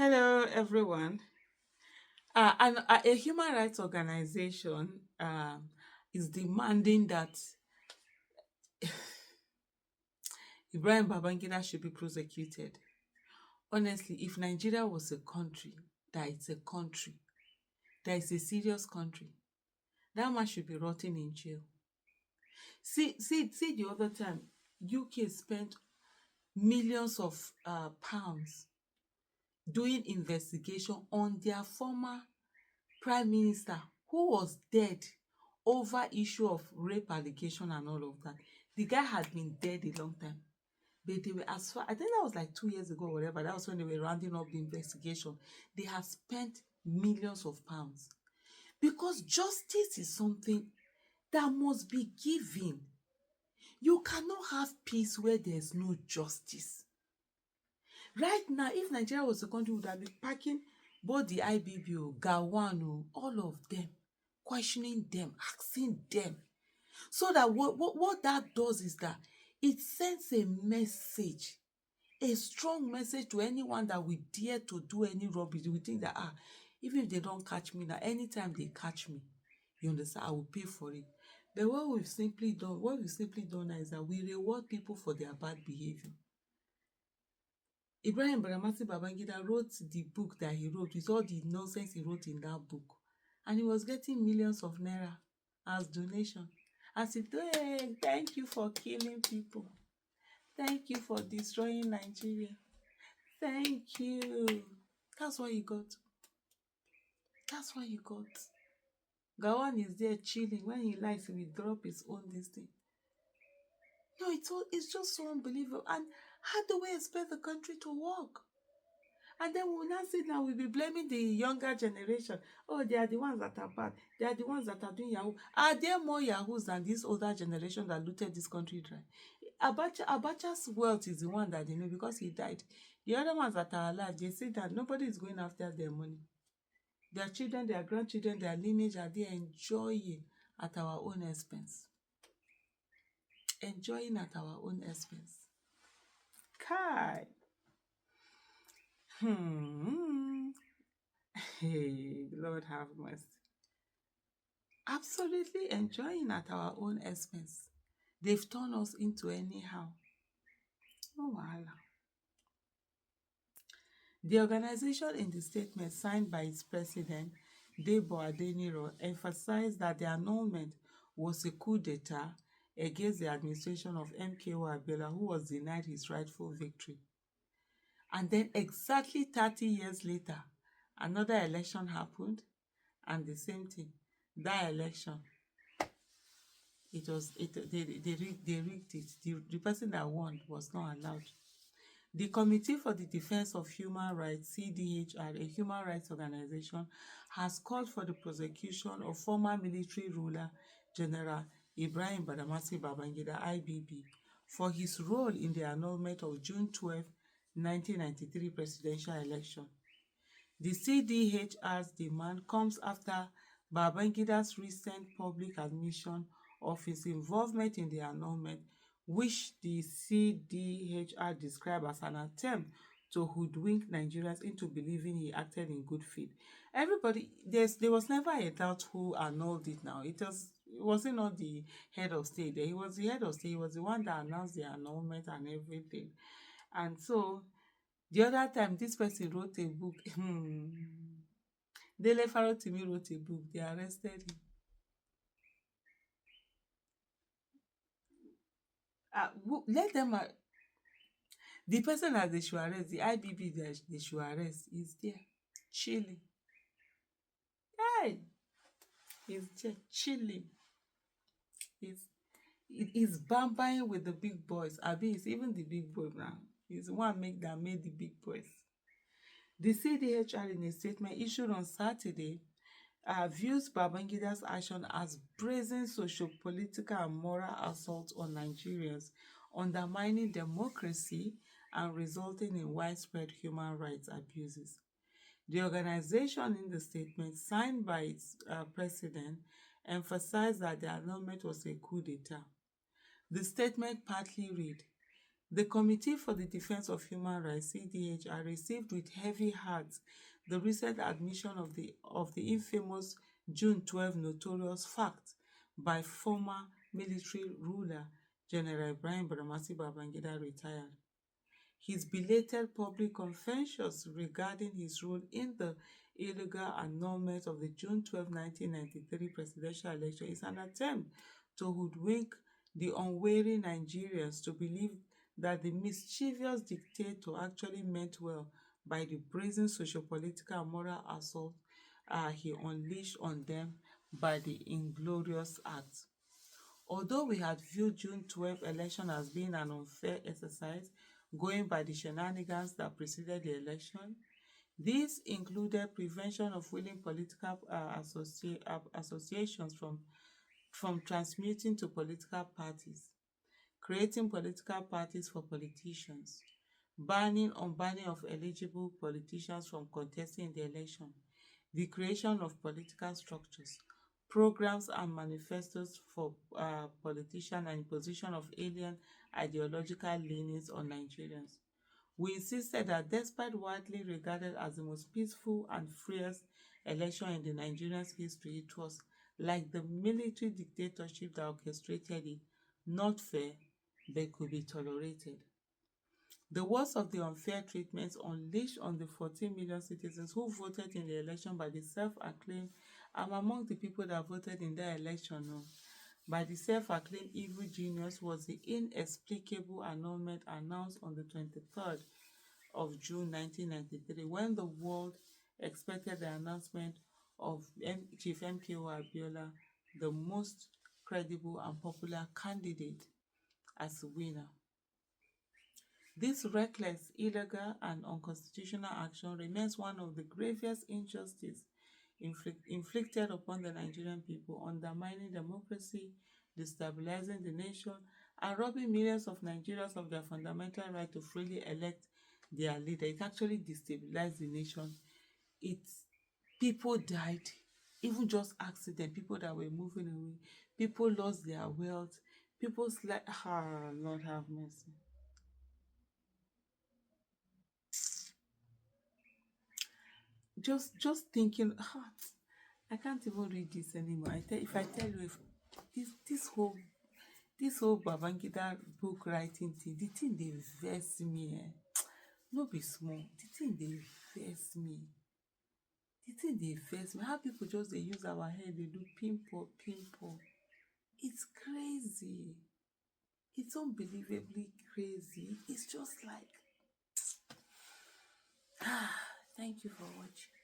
Hello, everyone. A human rights organization is demanding that Ibrahim Babangida should be prosecuted. Honestly, if Nigeria was a country, that it's a country, that is a serious country, that man should be rotting in jail. See, the other time, UK spent millions of pounds doing investigation on their former prime minister who was dead over issue of rape allegation and all of that. The guy had been dead a long time. But they were as far, I think that was like 2 years ago or whatever. That was when they were rounding up the investigation. They have spent millions of pounds. Because justice is something that must be given. You cannot have peace where there's no justice. Right now, if Nigeria was a country, would have been packing both the IBB, Gawan, all of them, questioning them, asking them. So that what that does is that it sends a message, a strong message to anyone that will dare to do any rubbish. We think that, even if they don't catch me now, anytime they catch me, you understand, I will pay for it. But what we've simply done now is that we reward people for their bad behavior. Ibrahim Baramasi Babangida wrote the book that he wrote with all the nonsense he wrote in that book. And he was getting millions of naira as donation. As he said, hey, thank you for killing people. Thank you for destroying Nigeria. Thank you. That's what he got. That's what he got. Gawan is there chilling. When he likes, he will drop his own this thing. No, it's just so unbelievable. And how do we expect the country to work? And then we'll now sit down, we'll be blaming the younger generation. Oh, they are the ones that are bad. They are the ones that are doing Yahoo. Are there more Yahoos than this older generation that looted this country dry? Abacha's wealth is the one that they know because he died. The other ones that are alive, they say that nobody is going after their money. Their children, their grandchildren, their lineage are there enjoying at our own expense. Enjoying at our own expense. Kai. Hey, Lord have mercy. Absolutely enjoying at our own expense. They've turned us into anyhow. Oh, wahala. The organization in the statement signed by its president, Debo Adeniro, emphasized that the annulment was a coup d'etat against the administration of MKO Abiola, who was denied his rightful victory. And then exactly 30 years later, another election happened, and the same thing. That election, they rigged it. The person that won was not allowed. The Committee for the Defense of Human Rights, CDHR, a human rights organization, has called for the prosecution of former military ruler General Ibrahim Badamasi Babangida, IBB, for his role in the annulment of June 12, 1993 presidential election. The CDHR's demand comes after Babangida's recent public admission of his involvement in the annulment, which the CDHR described as an attempt to hoodwink Nigerians into believing he acted in good faith. There was never a doubt who annulled it now. It wasn't not the head of state. He was the head of state. He was the one that announced the annulment and everything. And so, the other time, this person wrote a book. Dele Farotimi wrote a book. They arrested him. Let them. The person that they should arrest, the IBB that they should arrest, is there chilling. Hey, he's just chilling. He's bambaying with the big boys. Abi is even the big boy now. He's the one that made the big boys. The CDHR, in a statement issued on Saturday, views Babangida's action as brazen socio-political and moral assault on Nigerians, undermining democracy and resulting in widespread human rights abuses. The organization, in the statement signed by its president, emphasized that the annulment was a coup d'etat. The statement partly read, The Committee for the Defense of Human Rights, CDHR, received with heavy hearts the recent admission of the infamous June 12 notorious fact by former military ruler General Ibrahim Badamasi Babangida retired. His belated public confessions regarding his role in the illegal annulment of the June 12, 1993 presidential election is an attempt to hoodwink the unwary Nigerians to believe that the mischievous dictator actually meant well by the brazen sociopolitical and moral assault he unleashed on them by the Inglorious Act. Although we had viewed June 12 election as being an unfair exercise, going by the shenanigans that preceded the election, these included prevention of willing political associations from transmuting to political parties, creating political parties for politicians, banning of eligible politicians from contesting the election, the creation of political structures, programs and manifestos for politicians, and imposition of alien ideological leanings on Nigerians. We insisted that despite widely regarded as the most peaceful and freest election in the Nigerian's history, it was like the military dictatorship that orchestrated it, not fair, but could be tolerated. The worst of the unfair treatments unleashed on the 14 million citizens who voted in the election by the self-acclaimed, I'm among the people that voted in that election, by the self-acclaimed evil genius, was the inexplicable annulment announced on the 23rd of June 1993, when the world expected the announcement of Chief MKO Abiola, the most credible and popular candidate, as a winner. This reckless, illegal, and unconstitutional action remains one of the gravest injustices inflicted upon the Nigerian people, undermining democracy, destabilizing the nation, and robbing millions of Nigerians of their fundamental right to freely elect their leader. It actually destabilized the nation. People died, even just accident, people that were moving away, people lost their wealth, people's life. Lord have mercy. Just thinking, I can't even read this anymore. If I tell you, if this whole Babangida book writing thing, the thing they vex me, no be small. The thing they vex me. How people just they use our head, they do pimple. It's crazy. It's unbelievably crazy. It's just like, thank you for watching.